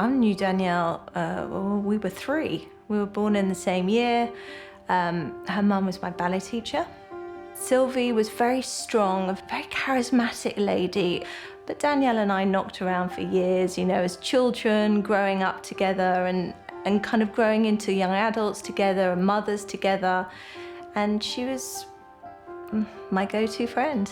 I knew Danielle, we were 3. We were born in the same year. Her mum was my ballet teacher. Sylvie was very strong, a very charismatic lady. But Danielle and I knocked around for years, you know, as children, growing up together and kind of growing into young adults together and mothers together. And she was my go-to friend.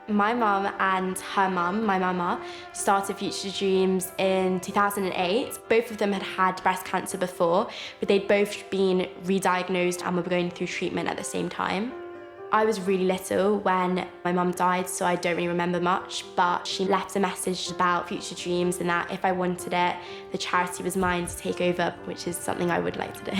My mum and her mum, my mama, started Future Dreams in 2008. Both of them had had breast cancer before, but they'd both been re-diagnosed and were going through treatment at the same time. I was really little when my mum died, so I don't really remember much, but she left a message about Future Dreams and that if I wanted it, the charity was mine to take over, which is something I would like to do.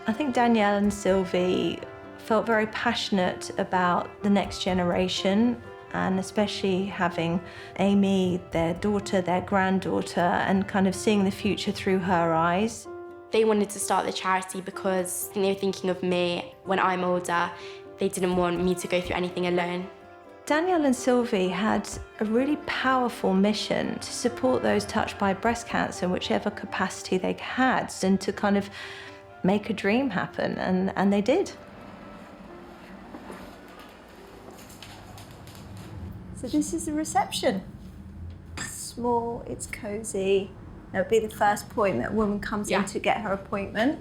I think Danielle and Sylvie felt very passionate about the next generation, and especially having Amy, their daughter, their granddaughter, and kind of seeing the future through her eyes. They wanted to start the charity because they were thinking of me when I'm older. They didn't want me to go through anything alone. Danielle and Sylvie had a really powerful mission to support those touched by breast cancer in whichever capacity they had, and to kind of make a dream happen, and they did. So this is the reception. It's small, it's cosy. That'll be the first point that a woman comes in to get her appointment,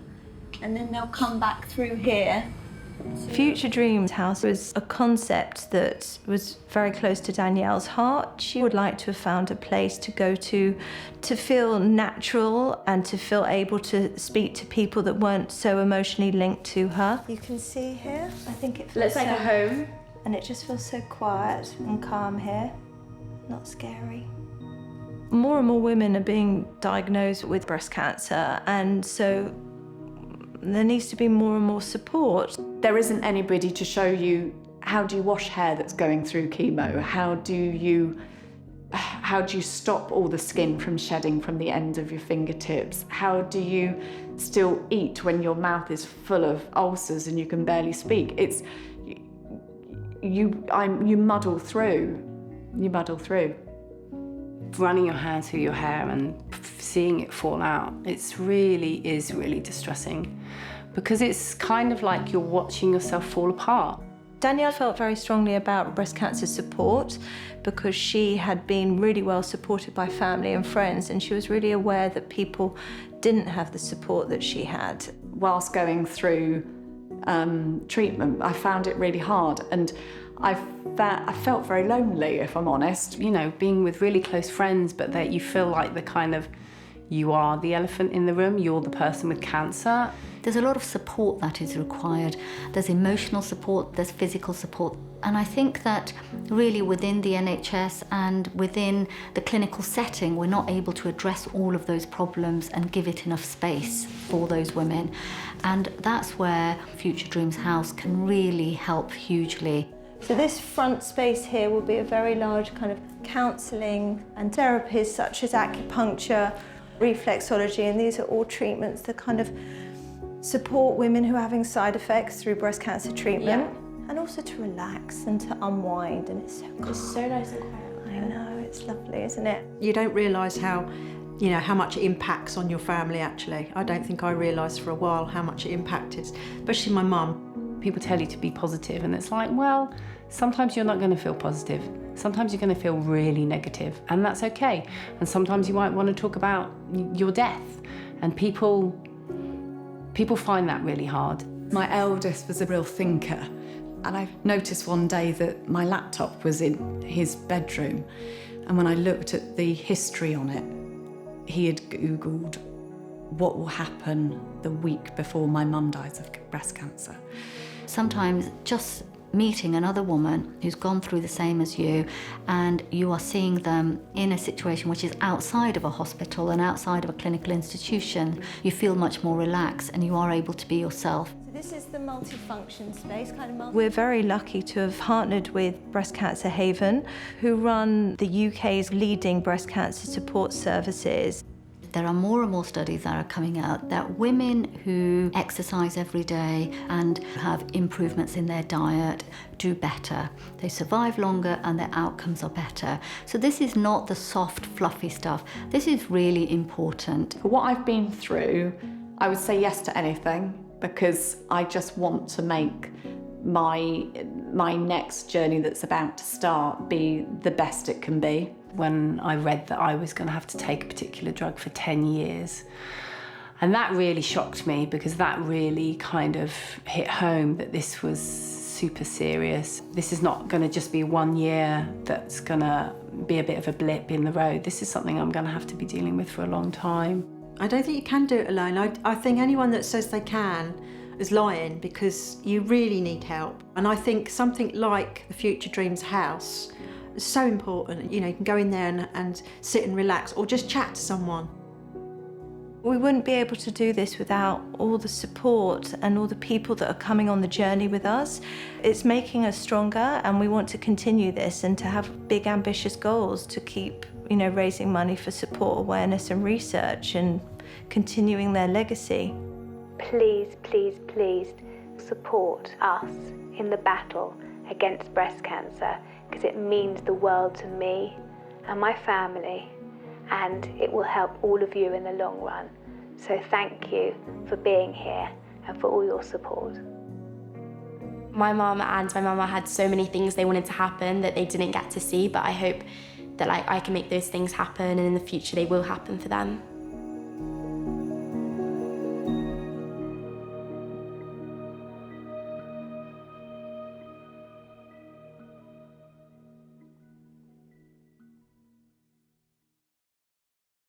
and then they'll come back through here. Future Dreams House was a concept that was very close to Danielle's heart. She would like to have found a place to go to feel natural and to feel able to speak to people that weren't so emotionally linked to her. You can see here, I think it feels Looks like a home. And it just feels so quiet and calm here, not scary. More and more women are being diagnosed with breast cancer, and so there needs to be more and more support. There isn't anybody to show you how do you wash hair that's going through chemo, how do you stop all the skin from shedding from the end of your fingertips, how do you still eat when your mouth is full of ulcers and you can barely speak. You muddle through. Running your hand through your hair and seeing it fall out, is really distressing, because it's kind of like you're watching yourself fall apart. Danielle felt very strongly about breast cancer support because she had been really well supported by family and friends, and she was really aware that people didn't have the support that she had. Whilst going through treatment, I found it really hard, and I felt very lonely, if I'm honest. You know, being with really close friends, but that you feel like you are the elephant in the room, you're the person with cancer. There's a lot of support that is required. There's emotional support, there's physical support. And I think that really within the NHS and within the clinical setting, we're not able to address all of those problems and give it enough space for those women. And that's where Future Dreams House can really help hugely. So this front space here will be a very large kind of counselling and therapies such as acupuncture, reflexology, and these are all treatments that kind of support women who are having side effects through breast cancer treatment, and also to relax and to unwind, and it's so calm. It's so nice and quiet. I know, it's lovely, isn't it? You don't realise how much it impacts on your family, actually. I don't think I realised for a while how much it impacted, especially my mum. People tell you to be positive, and it's like, well, sometimes you're not going to feel positive. Sometimes you're going to feel really negative, and that's okay. And sometimes you might want to talk about your death, and people find that really hard. My eldest was a real thinker, and I noticed one day that my laptop was in his bedroom, and when I looked at the history on it, he had Googled what will happen the week before my mum dies of breast cancer. Sometimes just meeting another woman who's gone through the same as you, and you are seeing them in a situation which is outside of a hospital and outside of a clinical institution, you feel much more relaxed and you are able to be yourself. So this is the multifunction space, We're very lucky to have partnered with Breast Cancer Haven, who run the UK's leading breast cancer support services. There are more and more studies that are coming out that women who exercise every day and have improvements in their diet do better. They survive longer and their outcomes are better. So this is not the soft, fluffy stuff. This is really important. For what I've been through, I would say yes to anything, because I just want to make my next journey that's about to start be the best it can be. When I read that I was going to have to take a particular drug for 10 years, and that really shocked me, because that really kind of hit home that this was super serious. This is not going to just be 1 year that's going to be a bit of a blip in the road. This is something I'm going to have to be dealing with for a long time. I don't think you can do it alone. I think anyone that says they can is lying, because you really need help. And I think something like the Future Dreams House is so important. You know, you can go in there and sit and relax, or just chat to someone. We wouldn't be able to do this without all the support and all the people that are coming on the journey with us. It's making us stronger, and we want to continue this and to have big, ambitious goals to keep, raising money for support, awareness and research, and continuing their legacy. Please, please, please support us in the battle against breast cancer, because it means the world to me and my family, and it will help all of you in the long run. So thank you for being here and for all your support. My mum and my mama had so many things they wanted to happen that they didn't get to see, but I hope that I can make those things happen, and in the future they will happen for them.